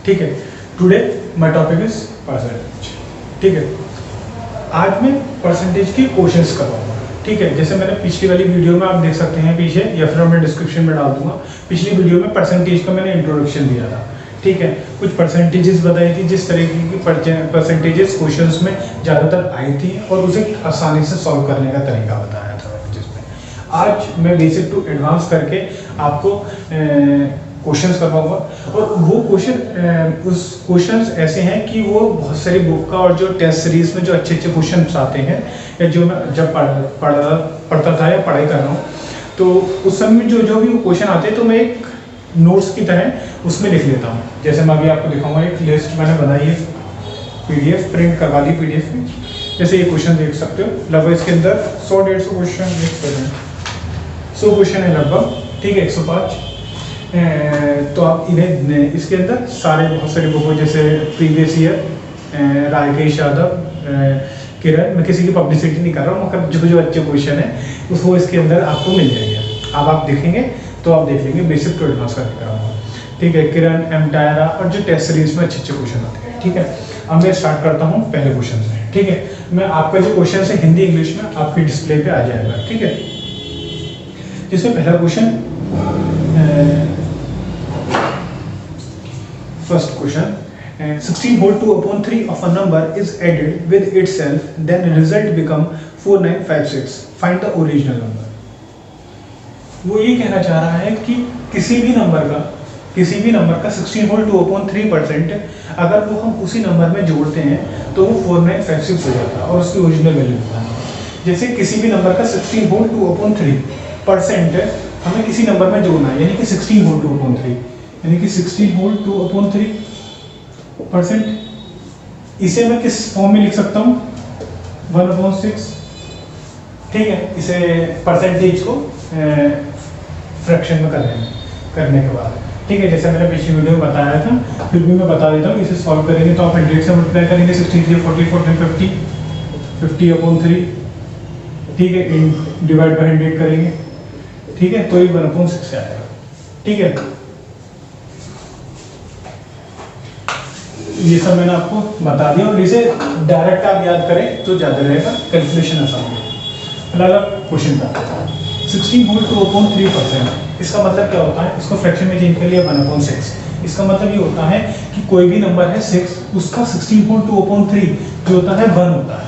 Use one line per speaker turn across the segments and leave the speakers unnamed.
ठीक है। Today my topic is percentage. ठीक है, आज मैं परसेंटेज के क्वेश्चंस करवाऊंगा। ठीक है, जैसे मैंने पिछली वाली वीडियो में आप देख सकते हैं पीछे, या फिर मैं डिस्क्रिप्शन में डाल दूंगा। पिछली वीडियो में परसेंटेज का मैंने इंट्रोडक्शन दिया था। ठीक है, कुछ परसेंटेजेस बताई थी, जिस तरीके की परसेंटेजेस क्वेश्चंस में ज़्यादातर आई थी और उसे आसानी से सॉल्व करने का तरीका बताया था मैंने। जिसमें आज मैं बेसिक टू एडवांस करके आपको क्वेश्चंस करवाऊंगा, और वो उस क्वेश्चंस ऐसे हैं कि वो बहुत सारी बुक का और जो टेस्ट सीरीज में जो अच्छे अच्छे क्वेश्चंस आते हैं, या जो मैं जब पढ़ता था या पढ़ाई कर रहा हूँ, तो उस समय जो भी क्वेश्चन आते हैं तो मैं एक नोट्स की तरह उसमें लिख लेता हूँ। जैसे मैं अभी आपको दिखाऊंगा, एक लिस्ट मैंने बनाई है, पीडीएफ प्रिंट करवा दी पीडीएफ में। जैसे ये क्वेश्चन देख सकते हो, लगभग इसके अंदर 100-150 क्वेश्चन, 100 क्वेश्चन है लगभग। ठीक है, 105। तो आप इन्हें इसके अंदर सारे बहुत सारी बुकों, जैसे प्रीवियस ईयर, राकेश यादव, किरण, मैं किसी की पब्लिसिटी नहीं कर रहा हूँ, मगर जो अच्छे क्वेश्चन है वो इसके अंदर आपको मिल जाएंगे। अब आप देखेंगे तो आप देख लेंगे, बेसिक टू एडवांस करके कराऊंगा। ठीक है, किरण, एम टायरा और जो टेस्ट सीरीज में अच्छे अच्छे क्वेश्चन आते हैं। ठीक है, अब मैं स्टार्ट करता हूँ पहले क्वेश्चन से। ठीक है, मैं आपका जो क्वेश्चन है हिंदी इंग्लिश में आपकी डिस्प्ले पे आ जाएगा। ठीक है, जिसमें पहला question, first question, 16 whole 2 upon 3 of a number is added with itself, then result become 4956. Find the original number. वो ये कहना चाह रहा है कि किसी भी नंबर का 16 whole 2 upon 3% अगर वो हम उसी नंबर में जोड़ते हैं तो वो 4956 हो जाता है और उसकी ओरिजिनल वैल्यू होता है। जैसे किसी भी नंबर का 16 whole 2 upon 3% हमें किसी नंबर में जोड़ना है, यानी कि 16 whole 2 upon 3, यानी कि 16 whole 2 upon 3%। इसे मैं किस फॉर्म में लिख सकता हूँ? 1/6। ठीक है, इसे परसेंटेज को फ्रैक्शन में करने के बाद, ठीक है, जैसे मैंने पिछली वीडियो में बताया था, फिर भी मैं बता देता हूँ। इसे सॉल्व करेंगे तो आप 100 से मल्टीप्लाई करेंगे, 63, 40, 40, 50 upon 3। ठीक है, डिवाइड बाय 100 करेंगे। ठीक है, तो ये 1/6 से आएगा। ठीक है, ये सब मैंने आपको बता दिया, और इसे डायरेक्ट आप याद करें तो ज़्यादा रहेगा, कैलकुलेशन आसान होगा। फिलहाल आप क्वेश्चन का 16 whole 2 upon 3%, इसका मतलब क्या होता है? इसको फ्रैक्शन में चेंज कर लिया 1/6। इसका मतलब ये होता है कि कोई भी नंबर है 6, उसका 16 whole 2 upon 3 जो होता है 1 होता है।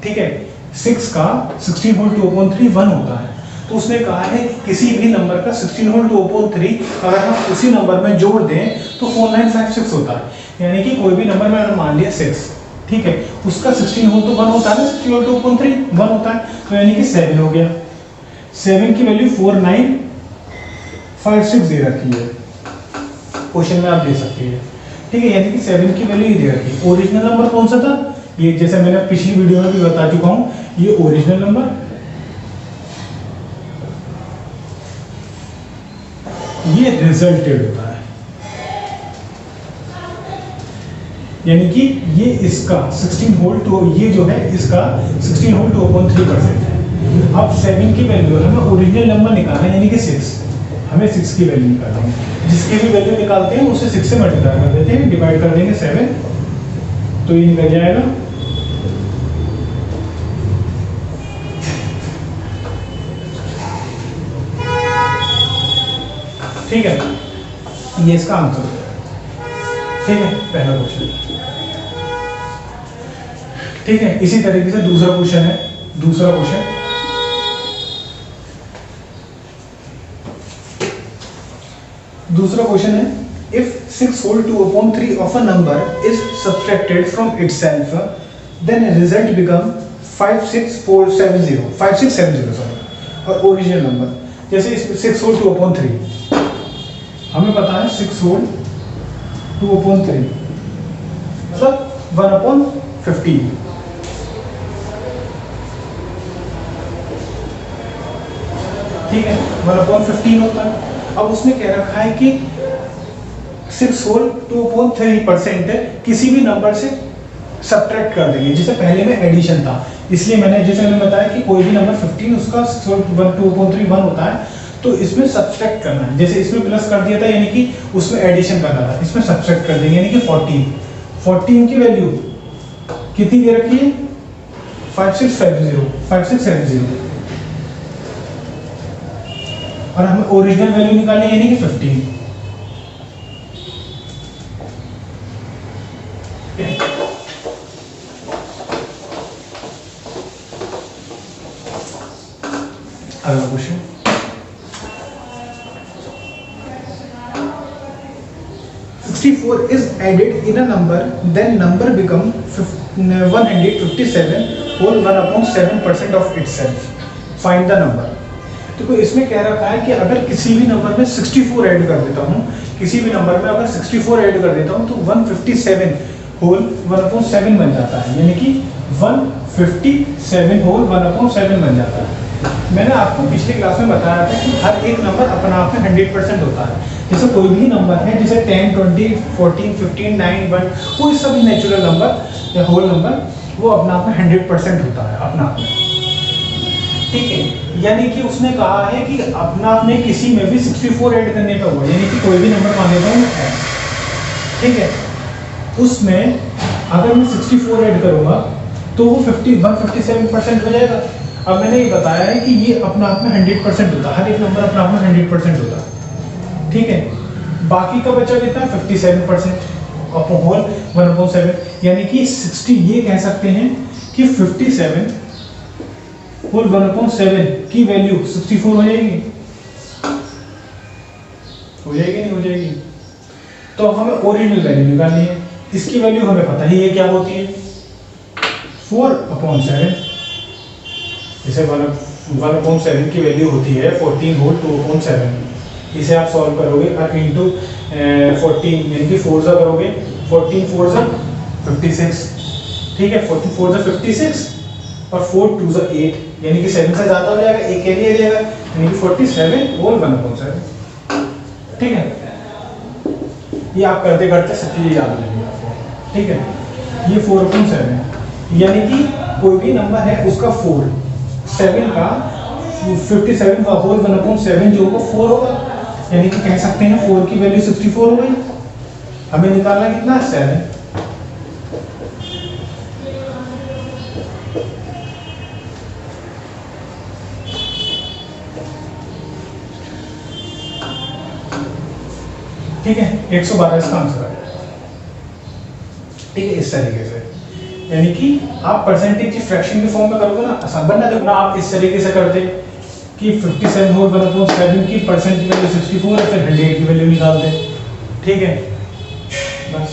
ठीक है, 6 का 16 whole 2 upon 3 1 होता है। तो उसने कहा है कि किसी भी नंबर का 16 whole 2 upon 3 अगर हम उसी नंबर में जोड़ दें तो 4956 होता है। यानी कि कोई भी नंबर में अगर मान लिया 6, ठीक है, उसका 16 whole तो 1 होता है ना, 16 whole 2 upon 3 1 होता है, तो यानी कि 7 हो गया। 7 की वैल्यू 4956 दे रखी है, क्वेश्चन में आप दे सकते हैं। ठीक है, यानी कि 7 की वैल्यू ये दे रखी है। ओरिजिनल नंबर कौन सा था? ये जैसे मैंने पिछली वीडियो में भी बता चुका हूँ, ये ओरिजिनल नंबर, ये रिजल्टेड होता है। यानी कि ये इसका 16 whole 2, ये जो है इसका 16 whole 2 upon 3% है। अब 7 की वैल्यू हमें ओरिजिनल नंबर निकालना है, यानी कि 6, हमें 6 की वैल्यू निकालनी है। जिसकी भी वैल्यू निकालते हैं उसे 6 से मल्टीप्लाई कर देते हैं, डिवाइड कर देंगे 7, तो ये निकल जाएगा। ठीक है, ये इसका आंसर है। ठीक है, पहला क्वेश्चन। ठीक है, इसी तरीके से दूसरा क्वेश्चन है। दूसरा क्वेश्चन है, if 6 whole 2 upon 3 of a number is subtracted from itself, then result become 5670 sorry, और ओरिजिनल नंबर, जैसे इसमें 6 whole 2 upon 3 हमें पता है, 6 whole 2 upon 3 मतलब 1/15। ठीक है, 1/15 होता है। अब उसने कह रखा है कि 6 whole 2 upon 3% किसी भी नंबर से सब्ट्रैक्ट कर देंगे, जिसे पहले में एडिशन था, इसलिए मैंने जैसे मैंने बताया कि कोई भी नंबर 15 उसका 1 2 upon 3 1 होता है, तो इसमें सब्सट्रैक्ट करना है, जैसे इसमें प्लस कर दिया था यानी कि उसमें एडिशन करना था, इसमें सब्सट्रैक्ट कर देंगे यानी कि 14 की वैल्यू कितनी दे रखी है 5670 और हमें ओरिजिनल वैल्यू निकालनी यानी कि 15। अगला question, is added in a number, then number become 157 whole 1/7% of itself. Find the number. देखो इसमें कह रखा है कि अगर किसी भी नंबर में 64 ऐड कर देता हूँ, किसी भी नंबर में अगर 64 ऐड कर देता हूँ तो 157 होल 1/7 बन जाता है, यानी कि 157 होल 1/7 बन जाता है। मैंने आपको पिछली क्लास में बताया था कि हर एक नंबर अपना आप में 100% होता है। जैसे कोई भी नंबर है, जैसे 10, 20, 14, 15, 9, 1, कोई सा भी नेचुरल नंबर या होल नंबर वो अपना आप में 100% होता है अपना आप में, ठीक है। यानी कि उसने कहा है कि अपना आप में किसी में भी 64 ऐड करने पे हुआ, यानी कि कोई भी नंबर मान लेता हूँ है, ठीक है, उसमें अगर मैं 64 ऐड करूँगा तो वो 157% हो जाएगा। अब मैंने ये बताया है कि ये अपना आप में 100% होता है, हर एक नंबर अपना आप में 100% होता है, ठीक है। बाकी का बचा कितना 57% अपॉन होल 1/7, यानी कि 60, ये कह सकते हैं कि 57 होल 1/7 की वैल्यू 64 हो जाएगी, नहीं हो जाएगी। तो हमें ओरिजिनल वैल्यू निकालनी है, इसकी वैल्यू हमें पता ही है क्या होती है 4/7, इसे 1/7 की वैल्यू होती है 14 होल 2/7। इसे आप सॉल्व करोगे और इंटू 14 यानी कि 4 सा करोगे, 14 4 सा 56, ठीक है, 14 4 सा 56 और 4 2 सा 8, यानी कि 7 से ज़्यादा हो जाएगा, एक कैरी आ जाएगा, यानी कि 47 होल 1/7, ठीक है। ये आप करते करते सब चीज़ याद रहेंगे आपको, ठीक है। ये 4/7 यानी कि कोई भी नंबर है उसका 7 का 57 का होल 1/7 जो होगा 4 होगा, यानी कि कह सकते हैं 4 की वैल्यू 64 हो गई। हमें निकालना कितना 7, ठीक है, 112 इसका आंसर है, ठीक है। इस तरीके से यानी कि आप परसेंटेज की फ्रैक्शन के फॉर्म में करोगे ना, आसान बनना। देखो ना आप इस तरीके से करते कि 57 होल 1/7 की परसेंट की वैल्यू 64 है, फिर 100 की वैल्यू निकालते, ठीक है, बस।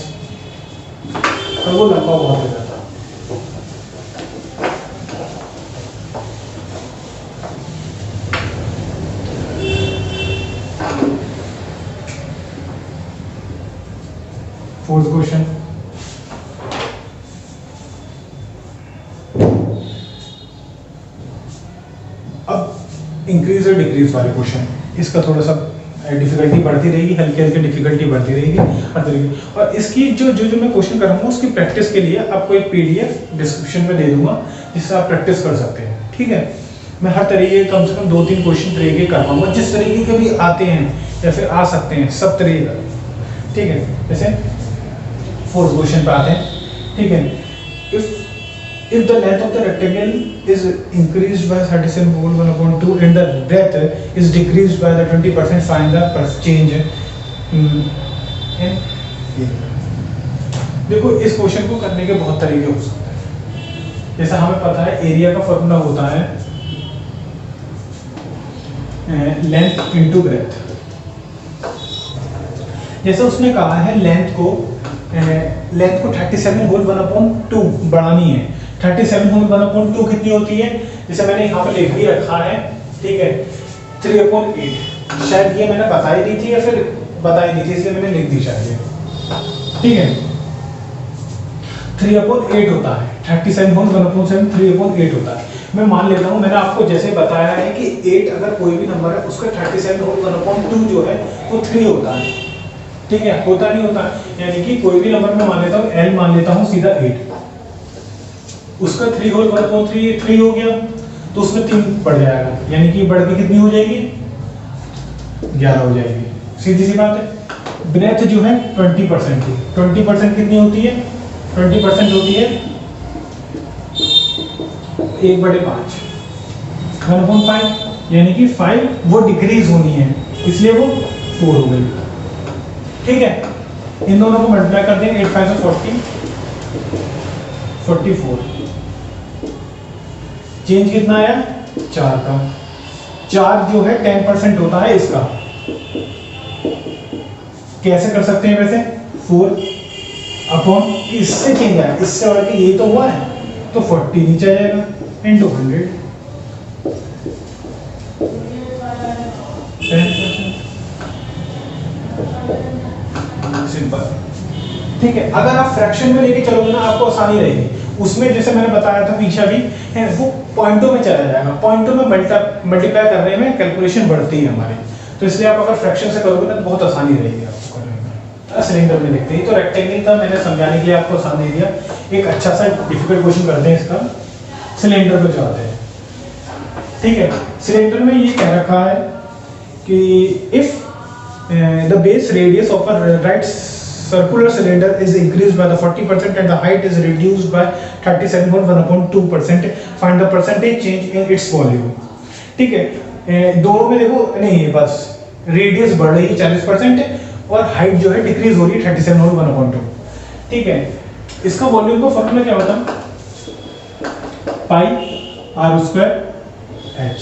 और वो लंबा बहुत हो जाता। फोर्थ क्वेश्चन, इंक्रीज और डिक्रीज वाले क्वेश्चन, इसका थोड़ा सा डिफिकल्टी बढ़ती रहेगी, हल्की हल्की डिफिकल्टी बढ़ती रहेगी हर तरीके। और इसकी जो जो जो मैं क्वेश्चन कराऊंगा उसकी प्रैक्टिस के लिए आपको एक PDF डिस्क्रिप्शन में दे दूंगा जिससे आप प्रैक्टिस कर सकते हैं, ठीक है। मैं हर तरीके कम से कम 2-3 क्वेश्चन तरीके करवाऊंगा, जिस तरीके के भी आते हैं या फिर आ सकते हैं सब तरीके का, ठीक है। जैसे फोर्थ क्वेश्चन पे आते हैं, ठीक है। If the length of the rectangle is increased by 37 whole 1/2 and the breadth is decreased by the 20%, find the change in देखो इस क्वेश्चन को करने के बहुत तरीके हो सकते हैं। जैसा हमें पता है एरिया का फॉर्मूला होता है लेंथ इनटू ब्रेथ। जैसे उसने कहा है लेंथ को 37 होल 1/2 बढ़ानी है। 37 होल 1/2 कितनी होती है, जैसे मैंने यहाँ पे लिख भी रखा है, ठीक है, 3/8। शायद ये मैंने बताई दी थी या फिर बताई दी थी, इसलिए मैंने लिख दी शायद, ठीक है। 3/8 होता है, 37 होल 1/7 3/8 होता है। मैं मान लेता हूँ, मैंने आपको जैसे बताया है कि 8 अगर कोई भी नंबर है उसका 37 होल 1/2 जो है वो 3 होता है, ठीक है, होता नहीं होता। यानी कि कोई भी नंबर में मान लेता हूँ, L मान लेता हूँ सीधा 8, उसका 3 होल 1/3 3 हो गया, तो उसमें 3 बढ़ जाएगा, यानी कि बढ़ के कितनी हो जाएगी 11 हो जाएगी। सीधी सी बात है। ब्रेथ जो है 20% की, 20% कितनी होती है? 20% होती है 1/5, 1/5, यानी कि 5 वो डिक्रीज होनी है, इसलिए वो 4 हो गई। ठीक है, इन दोनों को मल्टीप्लाई कर देंगे, 8 5 से 40, 44। चेंज कितना आया? 4 का। 4 जो है 10% होता है इसका। कैसे कर सकते हैं वैसे? 4 अपॉन इससे चेंज आया, इससे बढ़ के ये तो हुआ है, तो 40 नीचे आ जाएगा, इंटू 100, 10%। सिंपल। ठीक है, अगर आप फ्रैक्शन में लेके चलोगे ना आपको आसानी रहेगी। उसमें जैसे मैंने बताया था पीछे भी है, वो पॉइंटों में चला जाएगा, पॉइंटों में मल्टीप्लाई करने में कैलकुलेशन बढ़ती है हमारी, तो इसलिए आप अगर फ्रैक्शन से करोगे ना तो बहुत आसानी रहेगी आपको करने में। सिलेंडर में देखते हैं, तो रेक्टेंगल था, मैंने समझाने के लिए आपको आसान दे दिया। एक अच्छा सा डिफिकल्ट क्वेश्चन करते हैं इसका, सिलेंडर पे जाते हैं। ठीक है, सिलेंडर में ये कह रखा है कि if the base radius of a right circular cylinder is increased by the 40% and the height is reduced by 37.1/2%, find the percentage change in its volume। ठीक है, दोनों में देखो नहीं है, बस रेडियस बढ़ रही है 40% और हाइट जो है डिक्रीज हो रही है 37.1/2। ठीक है, इसका वॉल्यूम का फॉर्मूला क्या होता है? पाई आर स्क्वायर एच,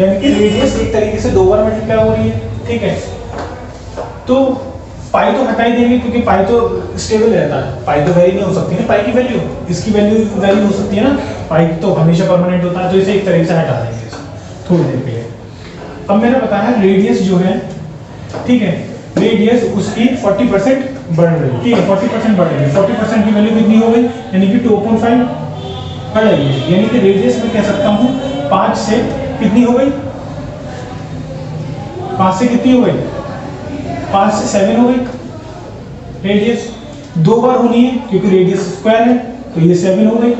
यानी कि रेडियस एक तरीके से 2 बार मल्टीप्लाई हो रही है। ठीक है, तो पाई तो हटा ही देंगे क्योंकि पाई तो स्टेबल रहता है, पाई तो वेरी नहीं हो सकती ना, पाई की वैल्यू, इसकी वैल्यू वेरी हो सकती है ना, पाई तो हमेशा परमानेंट होता है, तो इसे एक तरीके से हटा देंगे थोड़ी देर के लिए। अब मैंने बताया रेडियस जो है, ठीक है, रेडियस उसकी 40% बढ़ रही है। ठीक है, 40% बढ़ रही है, 40% की वैल्यू कितनी हो गई? यानी कि 2.5 बढ़ रही है, यानी कि रेडियस में कह सकता हूँ 5 से कितनी हो गई? 5 से कितनी हो गई? 5 से 7 हो गई। रेडियस 2 बार होनी है क्योंकि रेडियस स्क्वायर है, तो ये 7 हो गई।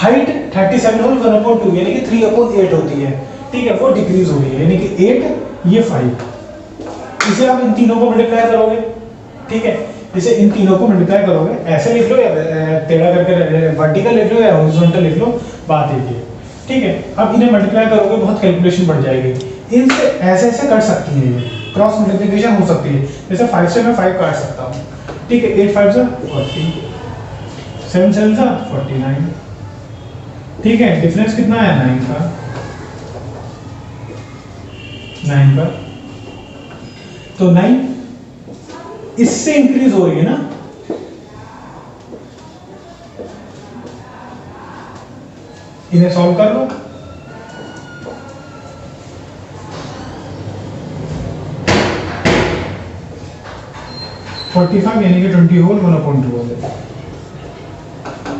हाइट 37 होल 1/2 यानी कि 3/8 होती है। ठीक है, वो डिक्रीज हो गई है, यानी कि 8, ये 5। इसे आप इन तीनों को मल्टीप्लाई करोगे। ठीक है, इसे इन तीनों को मल्टीप्लाई करोगे, ऐसे लिख लो या टेढ़ा करके वर्टिकल लिख लो या हॉरिजॉन्टल लिख लो, बात एक ही। ठीक है, अब इन्हें मल्टीप्लाई करोगे, बहुत कैलकुलेशन बढ़ जाएगी। इनसे ऐसे ऐसे कर सकती है, ये क्रॉस मल्टीप्लिकेशन हो सकती है। जैसे 5 से मैं 5 काट सकता हूँ। ठीक है, 8 5 40, 7 7 49। ठीक है, डिफरेंस कितना है? 9 का, 9 का, तो 9 इससे इंक्रीज हो रही है ना, इन्हें सॉल्व कर लो। फोर्टी 45 यानी कि 20 होल 1/2 हो गए।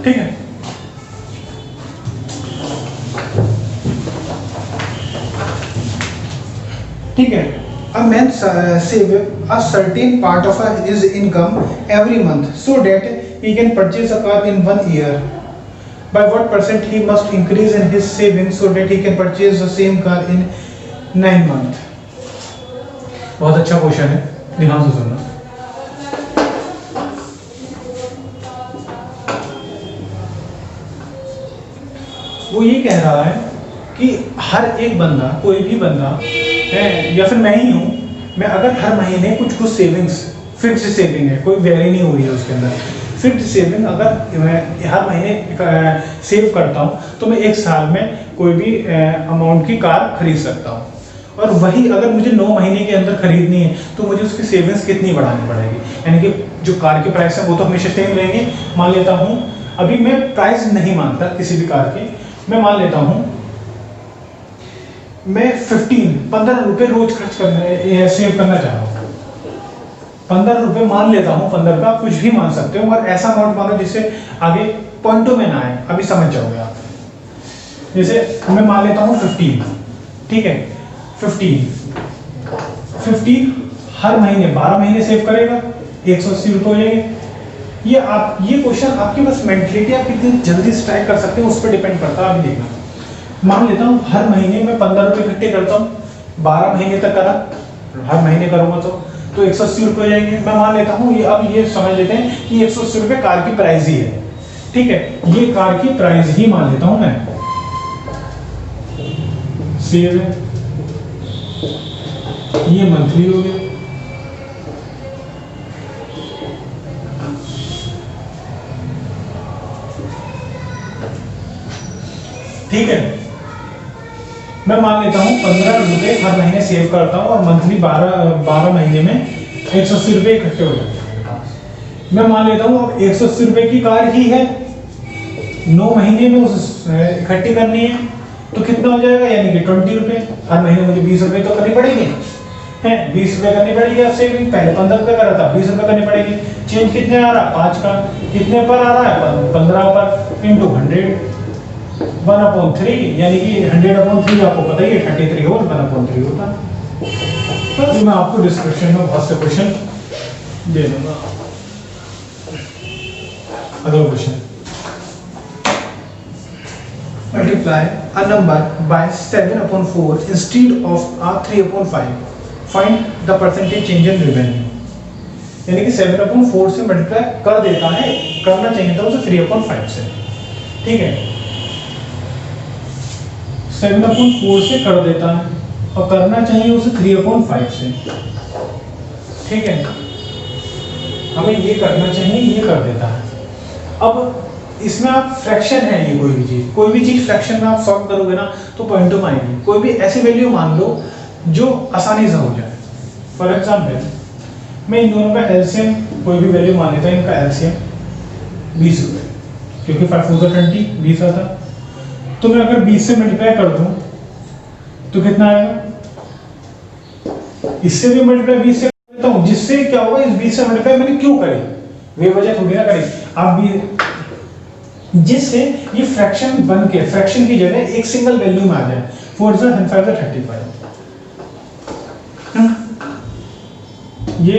ठीक है, ठीक है, a man save a certain part of his income every month so that he can purchase a car in 1 year. By what percent he must increase in his savings so that he can purchase the same car in 9 months? बहुत अच्छा question है, ध्यान से सुनना। वो ये कह रहा है कि हर एक बंदा, कोई भी बंदा है या फिर मैं ही हूँ, मैं अगर हर महीने कुछ सेविंग्स, फिक्स्ड सेविंग है, कोई वेरी नहीं हो रही है उसके अंदर, फिक्स्ड सेविंग अगर मैं हर महीने सेव करता हूँ तो मैं एक साल में कोई भी अमाउंट की कार खरीद सकता हूँ। और वही अगर मुझे 9 महीने के अंदर खरीदनी है तो मुझे उसकी सेविंग्स कितनी बढ़ानी पड़ेगी? यानी कि जो कार के प्राइस है वो तो हमेशा सेम रहेंगे। मान लेता हूँ, अभी मैं प्राइस नहीं मानता किसी भी कार के, मैं मान लेता हूँ मैं 15 रुपए रोज खर्च करना, सेव करना चाह रहा हूँ। 15 रुपए मान लेता हूँ, 15 का कुछ भी मान सकते हो, और ऐसा अमाउंट मानो जिससे आगे पॉइंटों में ना आए, अभी समझ जाओगे आप। जैसे मैं मान लेता हूँ 15, ठीक है, 15 हर महीने 12 महीने सेव करेगा, 180 रुपये हो जाएंगे। ये क्वेश्चन आपकी बस मेंटलिटी आप कितनी जल्दी स्ट्राइक कर सकते हो उस पर डिपेंड करता है। अभी देखना, मान लेता हूँ हर महीने मैं 15 रुपये इकट्ठे करता हूँ, 12 महीने तक करा, हर महीने करूंगा तो 180 रुपये हो जाएंगे। मैं मान लेता हूँ ये, अब ये समझ लेते हैं कि 180 रुपये कार की प्राइस ही है, ठीक है, ये कार की प्राइस ही मान लेता हूं मैं, सेव है, ये मंथली हो गया, ठीक है। मैं मान लेता हूं 15 रुपए हर महीने सेव करता हूं और मंथली 12 महीने में 180 रुपये इकट्ठे हो जाते हैं। मैं मान लेता हूं अब 180 रुपये की कार ही है, 9 महीने में उस इकट्ठी करनी है, तो कितना हो जाएगा, यानी कि 20 रुपये हर महीने मुझे 20 रुपये तो करनी पड़ेगी है, 20 रुपये करनी पड़ेगी। अब सेविंग पहले 15 रुपये कर रहा था, 20 रुपये करनी पड़ेगी। चेंज कितने आ रहा है, 5 का, कितने पर आ रहा है, 15 पर, इंटू 100, 1/3, यानी कि 100/3 आपको पता ही है 33 और 1/3 होता है। तो मैं आपको डिस्क्रिप्शन में बहुत से क्वेश्चन दे दूंगा। अगला question, multiply a number by 7/4 instead of a 3/5, find the percentage change in revenue। यानी कि 7/4 से मल्टीप्लाई कर देता है, करना चाहिए था उसे 3/5 से, ठीक है, 7/4 से कर देता है और करना चाहिए उसे 3/5 से, ठीक है, हमें ये करना चाहिए, ये कर देता है। अब इसमें आप फ्रैक्शन है, ये कोई भी चीज फ्रैक्शन में आप सॉल्व करोगे ना तो पॉइंटम आएगी। कोई भी ऐसी वैल्यू मान लो जो आसानी से हो जाए। फॉर एग्जांपल मैं इन दोनों का एलसीएम कोई भी वैल्यू मान लेता हूं, इनका एलसीएम 20 रुपये, क्योंकि 5 4 20 20 आता। तो मैं अगर 20 से मल्टीप्लाई कर दूं तो कितना आएगा, इससे भी मल्टीप्लाई 20 से करता हूं, जिससे क्या होगा, इस 20 से मल्टीप्लाई मैंने क्यों करी, बेवजह थोड़ी ना करी, आप भी जिससे ये फ्रैक्शन बन के फ्रैक्शन की जगह एक सिंगल वैल्यू में आ जाए। 4 and 5 35, ये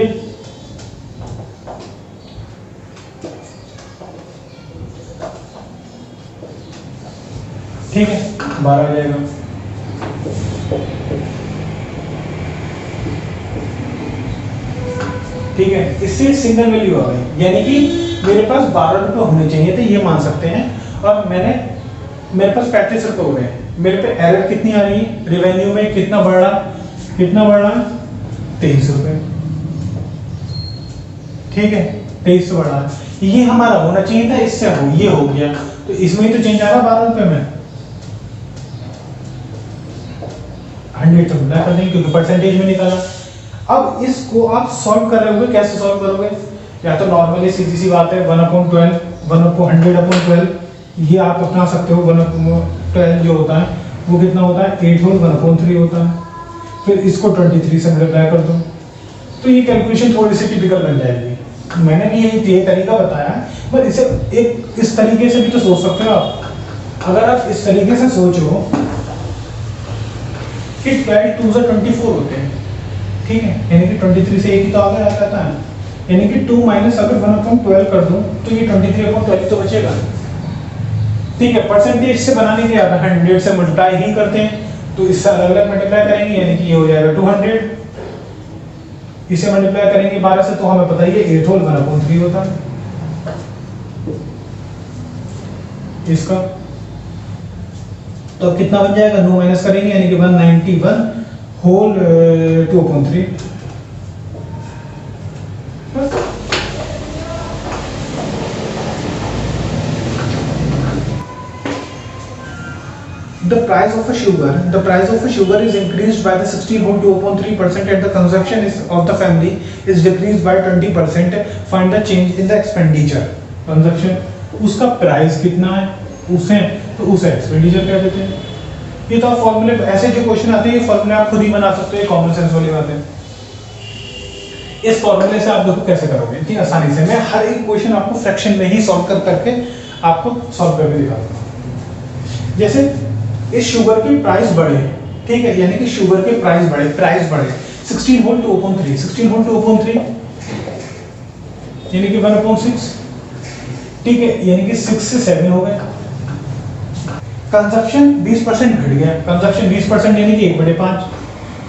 ठीक है 12 आ जाएगा। ठीक है, इससे सिंगल वैल्यू आ गई, यानी कि मेरे पास 12 रुपये होने चाहिए थे, ये मान सकते हैं, और मेरे पास 35 रुपये हो गए। मेरे पे एरर कितनी आ रही है, रिवेन्यू में कितना बढ़ रहा 23 रुपये, ठीक है, 23 बढ़ रहा, ये हमारा होना चाहिए था, इससे ये हो गया, तो इसमें ही तो चेंज आ रहा 12 रुपये में। 100 तो मिला कर देंगे क्योंकि परसेंटेज में निकाला। अब इसको आप सॉल्व कर रहे होगे, कैसे सॉल्व करोगे, या तो नॉर्मली सीधी सी बात है 1/12 1/100/12, ये आप अपना सकते हो। 1/12 जो होता है वो कितना होता है, 8 होल 1/3 होता है। फिर इसको 23 से मल्टीप्लाई कर दो, तो ये कैलकुलेशन थोड़ी सी टिपिकल बन जाएगी। मैंने भी यही तरीका बताया, पर इसे एक इस तरीके से भी तो सोच सकते हो आप। अगर आप इस तरीके से सोचो कि 12 2 से 24 होते हैं, ठीक है, यानी कि 23 से एक ही तो आगे आ जाता है, यानी कि 2 माइनस अगर 1/12 कर दूं तो ये 23/12 तो बचेगा, ठीक है। परसेंटेज से बनाने के बाद 100 से मल्टीप्लाई ही करते हैं, तो इससे अलग अलग मल्टीप्लाई करेंगे, यानी कि ये हो जाएगा 200, इसे मल्टीप्लाई करेंगे 12 से, तो हमें पता ही है 8 होल 1/3 होता है इसका, तो कितना बन जाएगा, 9 माइनस करेंगे, यानी कि 191 whole 2/3। The price of a sugar is increased by the 16 whole 2/3% and the consumption of the family is decreased by 20%. Find the change in the expenditure. Consumption उसका प्राइस कितना है, उसे एक्सपेंडिचर कह देते हैं। ये तो आप फॉर्मूले, ऐसे जो क्वेश्चन आते हैं ये फॉर्मूले आप खुद ही बना सकते हो, कॉमन सेंस वाली बात है। इस फॉर्मूले से आप देखो कैसे करोगे, इतनी आसानी से। मैं हर एक क्वेश्चन आपको फ्रैक्शन में ही सॉल्व करके आपको सॉल्व करके दिखाता हूँ। जैसे इस शुगर की प्राइस बढ़े, ठीक है, यानी कि शुगर के प्राइस बढ़े 16 होल 2/3, 16 होल 2/3 यानी कि 1/6, ठीक है, यानी कि 6 से 7 हो गए। कंजप्शन 20% घट गया, कंजप्शन 20% यानी कि 1/5,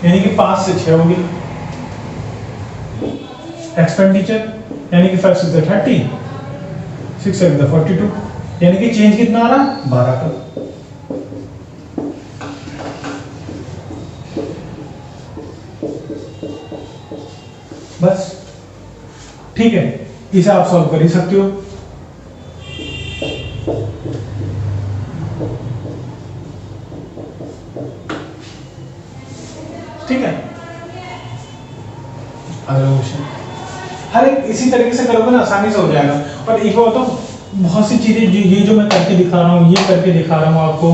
यानी कि 5 से 6 होगी। एक्सपेंडिचर यानी कि 5 6 30, 6 7 42, यानी कि चेंज कितना आ रहा, 12 का। बस ठीक है, इसे आप सॉल्व कर ही सकते हो। ठीक है, अगला क्वेश्चन हर एक इसी तरीके से करोगे ना, आसानी से हो जाएगा। और एक और तो बहुत सी चीजें ये जो मैं करके दिखा रहा हूँ, ये करके दिखा रहा हूँ आपको,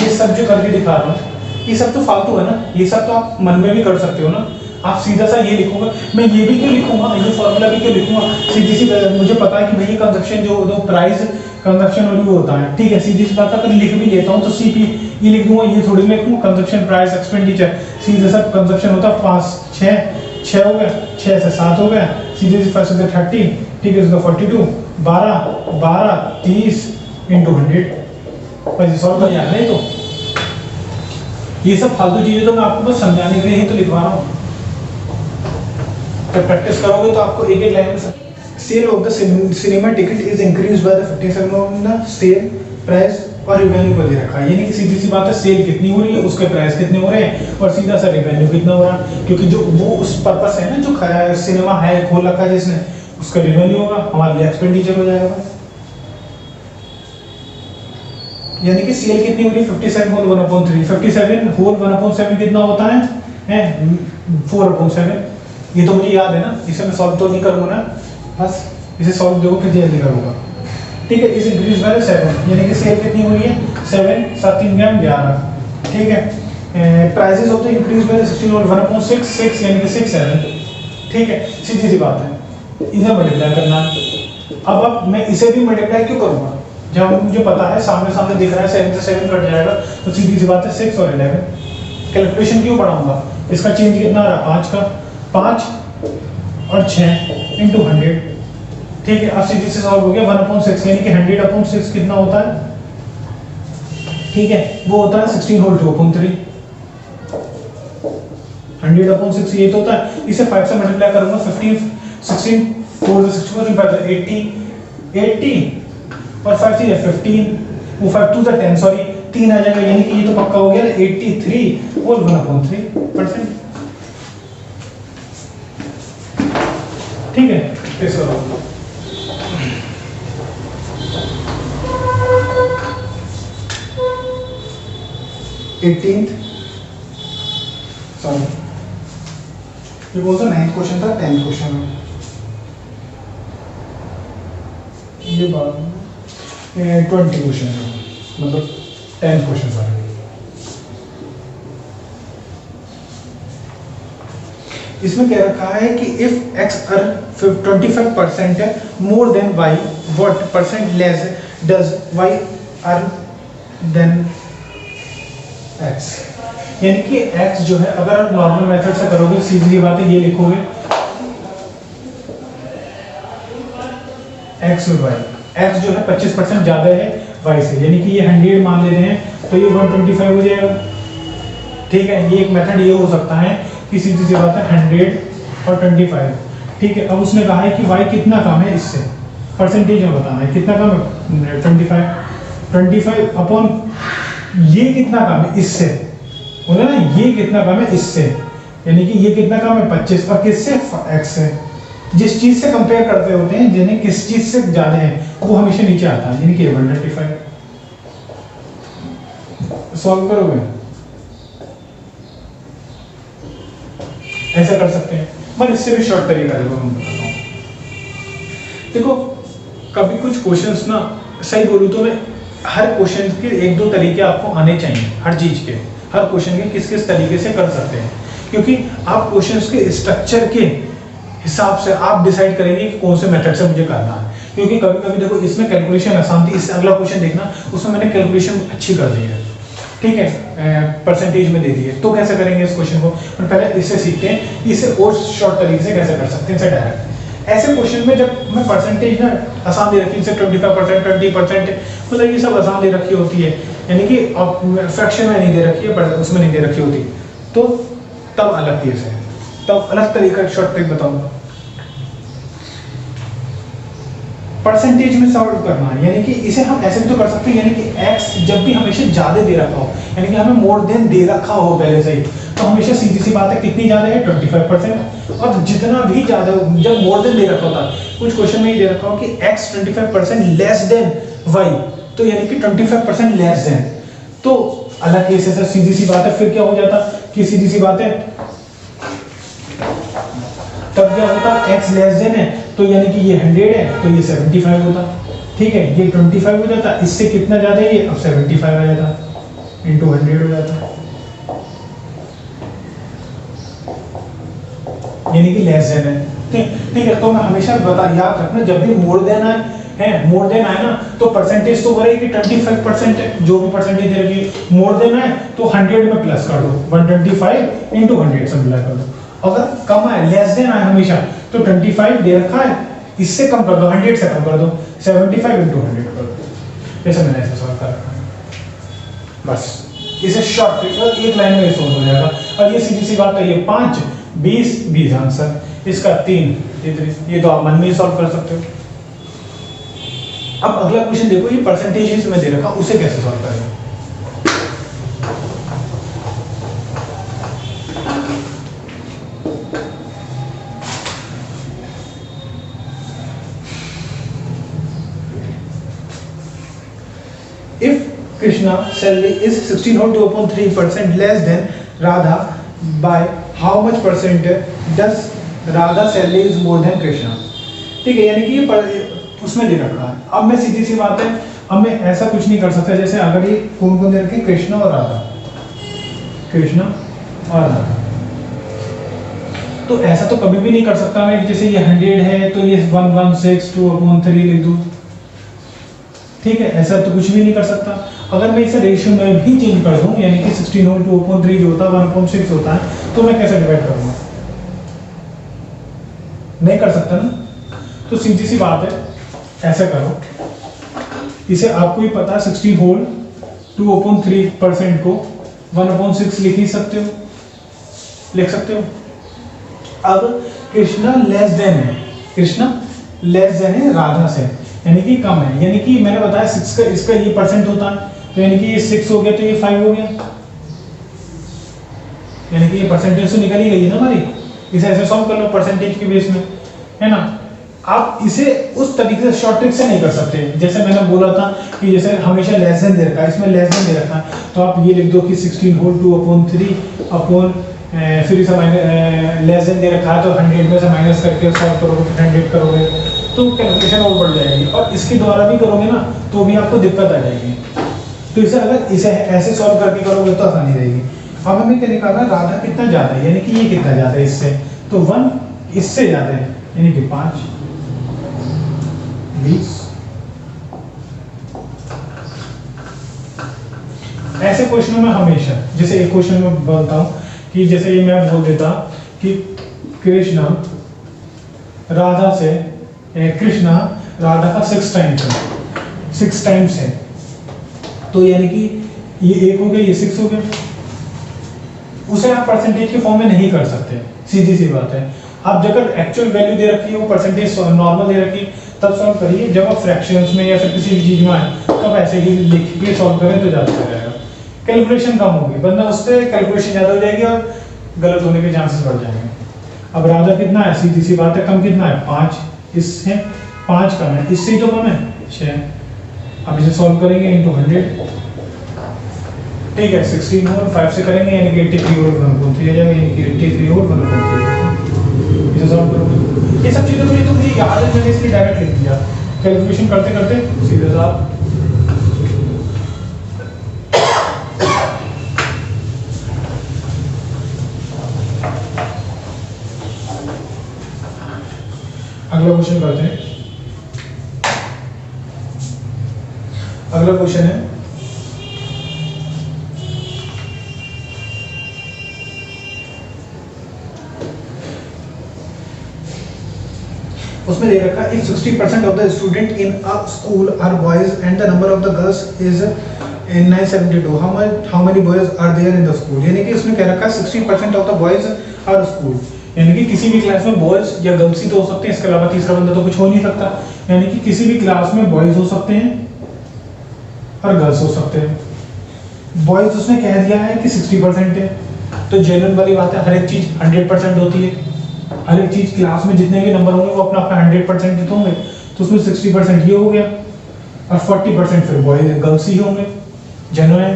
ये सब जो करके दिखा रहा हूँ, ये सब तो फालतू है ना, ये सब तो आप मन में भी कर सकते हो ना। आप सीधा सा ये लिखोगे, मैं ये भी क्यों लिखूंगा, ये फॉर्मूला भी क्यों लिखूंगा, सीधी सी मुझे पता है कि भाई कंजप्शन जो प्राइस कंजप्शन वैल्यू होता है, ठीक है, सीधी सी बात अगर लिख भी लेता हूँ तो सीपी ये लिख दूंगा, ये थोड़ी लिखूंगा कंजप्शन प्राइस एक्सपेंडिचर, सीधे सा कंजप्शन होता है 5 6 हो गया, 6 से 7 हो गया, सीधे से 5 से 30, ठीक है, इसका 42 12 30 इंटू 100, बस सॉल्व कर जाएगा। तो ये सब फालतू चीजें तो मैं आपको बस समझाने के लिए ही तो लिखवा रहा हूँ। जब प्रैक्टिस करोगे तो आपको एक एक लाइन में sale of the cinema ticket is increase by the 57 of the sale price और रिवेन्यू को दे रखा है, यानी कि सीधी सी बात है, सेल कितनी हो रही है, उसके प्राइस कितने हो रहे हैं, और सीधा सा रिवेन्यू कितना हो रहा है, क्योंकि जो वो उस पर्पस है ना, जो सिनेमा है खोल रखा है जिसने, उसका रिवेन्यू होगा, हमारे लिए एक्सपेंडिचर हो जाएगा। यानी कि सेल कितनी हो रही है, 57 होल 1/3, 57 होल 1/7 कितना होता है 4/7। ये तो मुझे याद है ना, इसे मैं सॉल्व तो नहीं करूंगा ना, बस इसे सॉल्व देखो फिर जल्दी करूंगा। ठीक है, इस इंक्रीज बाय 7, यानी कि सेल कितनी हो रही है 7 7 3 11, ठीक है, prices of the increase by 16 और 1/6 6 यानी कि 6 7, ठीक है, सीधी सी बात है, इसे मल्टीप्लाई करना। अब मैं इसे भी मल्टीप्लाई क्यों करूंगा, जब मुझे पता है सामने सामने दिख रहा है 7 से 7 कट जाएगा, तो सीधी सी बात है 6 और 11, कैलकुलेशन क्यों बढ़ाऊंगा, इसका चेंज कितना आ रहा 5 का, 5 और 6 इंटू 100, ठीक है। अब सीधी से सॉल्व हो गया 1/6, यानी कि 100/6 कितना होता है, ठीक है, वो होता है 16 होल 2/3, 100/6 ये तो होता है। इसे 5 से मल्टीप्लाई करूंगा, 15 16 4 से 64 5 से 80 और 5 से 15, वो 5 2 से 10 सॉरी 3 आ जाएगा, यानी कि ये तो पक्का हो गया 83 होल 1/3%, ठीक है। इस 18th सॉरी ये बोल तो 9th क्वेश्चन था, 10th क्वेश्चन है ये बात, 20 क्वेश्चन है, मतलब 10th क्वेश्चन सारे। इसमें कह रखा है कि if x earn 25% more than y, what percent less does y earn than x, यानी कि x जो है, अगर आप नॉर्मल मेथड से करोगे, सीधी बात है, ये लिखोगे x और y, x जो है 25% ज्यादा है y से, यानी कि ये 100 मान लेते हैं तो ये 125 हो जाएगा, ठीक है। ये एक मेथड ये हो सकता है कि सीधी सी बात है 100 और 25, ठीक है। अब उसने कहा है कि y कितना कम है इससे, परसेंटेज में बताना है कितना कम है, 25 अपॉन ये कितना कम है इससे, बोला ना, ये कितना कम है इससे, यानी कि ये कितना कम है 25, और किससे x से। जिस चीज से कंपेयर करते होते हैं, जिन्हें किस चीज से ज्यादा है, वो हमेशा नीचे आता है, यानी कि 125 सॉल्व करोगे, ऐसा कर सकते हैं। पर इससे भी शॉर्ट तरीका है, मैं बताता हूं। देखो कभी कुछ क्वेश्चंस ना, सही बोलूं तो मैं हर क्वेश्चन के 1-2 तरीके आपको आने चाहिए, हर चीज के, हर क्वेश्चन के किस किस तरीके से कर सकते हैं, क्योंकि आप क्वेश्चंस के स्ट्रक्चर के हिसाब से आप डिसाइड करेंगे कि कौन से मेथड से मुझे करना है। क्योंकि कभी कभी देखो इसमें कैलकुलेशन आसान थी, इससे अगला क्वेश्चन देखना, उसमें मैंने कैलकुलेशन अच्छी कर दी है, ठीक है, परसेंटेज में दे दी है। तो कैसे करेंगे इस क्वेश्चन को, पर पहले इससे सीखते हैं, इसे और शॉर्ट तरीके से कैसे कर सकते हैं, इसे डायरेक्ट। ऐसे क्वेश्चन में जब मैं परसेंटेज ना आसान दे रखी है, 25% 20%, मतलब ये सब आसान दे रखी होती है, यानी कि फ्रैक्शन में नहीं दे रखी है, उसमें नहीं दे रखी होती, तो तब अलग केस है, तब अलग तरीका शॉर्ट ट्रिक बताऊंगा। परसेंटेज में सॉल्व करना है, यानी कि इसे हम ऐसे भी तो कर सकते हैं, यानी कि x जब भी हमेशा ज्यादा दे रखा हो, यानी कि हमें मोर देन दे रखा हो पहले से ही, तो हमेशा सीधी सी बात है कितनी ज्यादा है 25%। और जितना भी ज्यादा जब मोर देन दे रखा होता है, कुछ क्वेश्चन में ही दे रखा हो कि x 25% लेस देन y, तो यानी कि 25% लेस देन, तो अलग केस है, सीधी सी बात है। फिर क्या हो जाता कि सीधी सी बात है, तब क्या होता x लेस देन है, तो यानी कि ये 100 है तो ये 75 होता, ठीक है, ये 25 हो जाता, इससे कितना ज्यादा है ये, अब 75 आ जाता, इंटू 100 हो जाता, यानी कि लेस देन है। ठीक है, तो मैं हमेशा बता याद रखना, जब भी मोर देन है मोर देन आए ना, तो परसेंटेज तो वही कि 25% जो भी परसेंटेज दे रखी, मोर देन आए तो 100 में प्लस कर दो, 125 इंटू 100 सिंपलीफाई कर दो। अगर कम आए, लेस देन आए हमेशा, तो 25 दे रखा है, इससे कम कर दो, 100 से कम कर दो, 75 इंटू 100 कर दो। ऐसे मैंने ऐसे सॉल्व कर रखा है, बस इसे शॉर्ट ट्रिक एक लाइन में सॉल्व हो जाएगा। और ये सीधी सी बात है, ये 5 20 20 आंसर, इसका 3 ये तो आप मन में ही सॉल्व कर सकते हो। अब अगला क्वेश्चन देखो, ये परसेंटेज में दे रखा, उसे कैसे सॉल्व करेंगे। If Krishna salary is 16 whole 2/3% less than Radha, by how much percent does Radha salary is more than Krishna? ठीक है, यानी कि ये उसमें दे रखा है। अब मैं सीधी सी बात है, अब मैं ऐसा कुछ नहीं कर सकता, जैसे अगर ये कौन कौन दे रखे, कृष्णा और राधा, कृष्णा और राधा, तो ऐसा तो कभी भी नहीं कर सकता मैं, जैसे ये 100 है तो ये 116 2/3 लिख दूं, ठीक है, ऐसा तो कुछ भी नहीं कर सकता। अगर मैं इसे रेशियो में भी चेंज कर दूं, यानी कि 16 होल 2/3 जो होता है 1/6 होता है, तो मैं कैसे डिवाइड करूंगा, नहीं कर सकता ना। तो सीधी सी बात है, ऐसे करो, इसे आपको ही पता है 16 होल 2/3% को 1/6 लिख ही सकते हो, लिख सकते हो। अब कृष्णा लेस देन है, कृष्णा लेस देन है राधा से, यानी कि कम है, यानी कि मैंने बताया 6 का इसका ये परसेंट होता है, तो यानी कि ये 6 हो गया तो ये 5 हो गया, यानी कि ये परसेंटेज तो निकल ही गई है ना हमारी। इसे ऐसे सॉल्व कर लो परसेंटेज के बेस में, है ना। आप इसे उस तरीके से शॉर्ट ट्रिक से नहीं कर सकते, जैसे मैंने बोला था कि जैसे हमेशा लेस देन दे रखा है, इसमें लेस देन दे रखा है, तो आप ये लिख दो कि 16 होल 2/3 अपॉन, फिर इसे लेस देन दे रखा है तो 100 में से माइनस करके सॉल्व करोगे, 100 करोगे तो कैलकुलेशन और बढ़ जाएगी, और इसके द्वारा भी करोगे ना तो भी आपको दिक्कत आ जाएगी। तो इसे अगर इसे ऐसे सॉल्व करके करोगे तो आसानी रहेगी। अब हमें क्या निकालना, राधा कितना ज्यादा है, यानी कि ये कितना ज्यादा है इससे, तो 1 इससे ज्यादा है, यानी कि 5 20। ऐसे क्वेश्चनों में हमेशा, जैसे एक क्वेश्चन में बोलता हूं कि जैसे ये मैं बोल देता कि कृष्णा राधा से, कृष्णा राधा का 6 टाइम्स है, तो यानी कि ये 1 हो गया, ये 6 हो गया। उसे आप परसेंटेज के फॉर्म में नहीं कर सकते, सीधी सी बात है। आप जब एक्चुअल वैल्यू दे रखी है, वो परसेंटेज नॉर्मल दे रखी है, तब सॉल्व करिए। जब आप फ्रैक्शंस में या फिर किसी भी चीज में आए, तब ऐसे ही लिख के सॉल्व करें तो ज्यादा हो जाएगा, कैलकुलेशन कम होगी, वरना उस पर कैलकुलेशन ज्यादा हो जाएगी और गलत होने के चांसेस बढ़ जाएंगे। अब राधा कितना है, सीधी सी बात है, कम कितना है 5, इससे 5 कम है, इससे तो कम है 6। अब इसे सॉल्व करेंगे इंटू 100, ठीक है, 16 और 5 से करेंगे, यानी कि 83 और 1/3 आ जाएगा, यानी कि 83 और 1/3। इसे सॉल्व करोगे, ये सब चीजें तो ये तो मुझे याद है, मैंने इसलिए डायरेक्ट लिख दिया। कैलकुलेशन करते करते सीधे साहब अगला क्वेश्चन करते हैं। अगला क्वेश्चन है, उसमें दे रखा है, if 60% of the student in a school are boys and the number of the girls is in 972 how many boys are there in the school, यानी कि उसने कह रखा है 60% of the boys are school, यानी कि किसी भी क्लास में बॉयज या गर्ल्स ही तो हो सकते हैं, इसके अलावा तीसरा बंदा तो कुछ हो नहीं सकता, यानी कि किसी भी क्लास में बॉयज हो सकते हैं और गर्ल्स हो सकते हैं। बॉयज उसने कह दिया है कि 60% है, तो जनरल वाली बात है, हर एक चीज 100% होती है, हर एक चीज क्लास में जितने भी नंबर होंगे वो अपना अपना 100% होंगे, तो उसमें 60% ये हो गया और 40% फिर बॉयज गर्ल्स ही होंगे, जनरल है।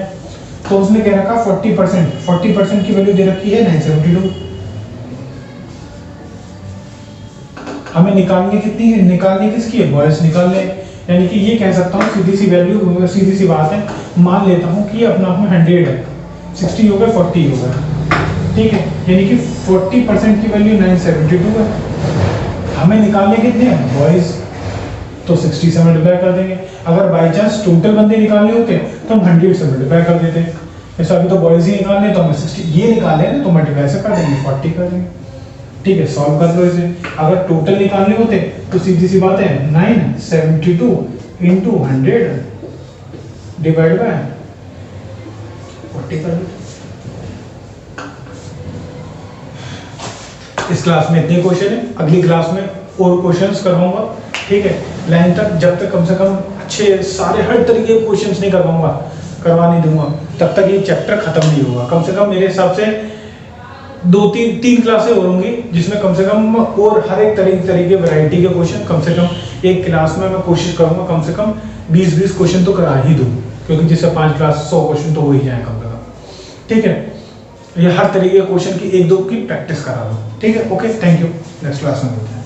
तो उसने कह रखा 40% की वैल्यू दे रखी है 972। हमें निकालनी कितनी है, निकालनी किसकी है, बॉयज निकालने, यानी कि ये कह सकता हूँ सीधी सी वैल्यू, सीधी सी बात है, मान लेता हूँ कि अपना आप में 100 है, 60 हो गया 40 हो गया, ठीक है, यानी कि 40% की वैल्यू 972 है। हमें निकालने कितने हैं बॉयज, तो 60 से मल्टीप्लाई कर देंगे। अगर बाई चांस टोटल बंदे निकालने होते तो हम 100 से मल्टीप्लाई कर देते, जैसे अभी तो बॉयज ही निकालने तो हमें 60 ये निकालने हैं तो मल्टीप्लाई से कर देंगे 40 कर देंगे, ठीक है, सॉल्व कर लो इसे। अगर टोटल निकालने होते तो सीधी सी बात है 972 इंटू 100 डिवाइड बाय 40 कर लो। इस क्लास में इतने क्वेश्चन है, अगली क्लास में और क्वेश्चंस करवाऊंगा, ठीक है, 9 तक, जब तक कम से कम अच्छे सारे हर तरीके के क्वेश्चंस नहीं करवाऊंगा, करवा नहीं दूंगा, तब तक ये चैप्टर खत्म नहीं होगा। कम से कम मेरे हिसाब से 2-3 क्लासें और होंगी जिसमें कम से कम और हर एक तरीके वैरायटी के क्वेश्चन, कम से कम एक क्लास में मैं कोशिश करूंगा कम से कम 20-20 क्वेश्चन तो करा ही दूं, क्योंकि जिससे 5 क्लास 100 क्वेश्चन तो हो ही जाए कम से कम, ठीक है। ये हर तरीके के क्वेश्चन की 1-2 की प्रैक्टिस करा दो, ठीक है, okay, thank you, next class में मिलते हैं।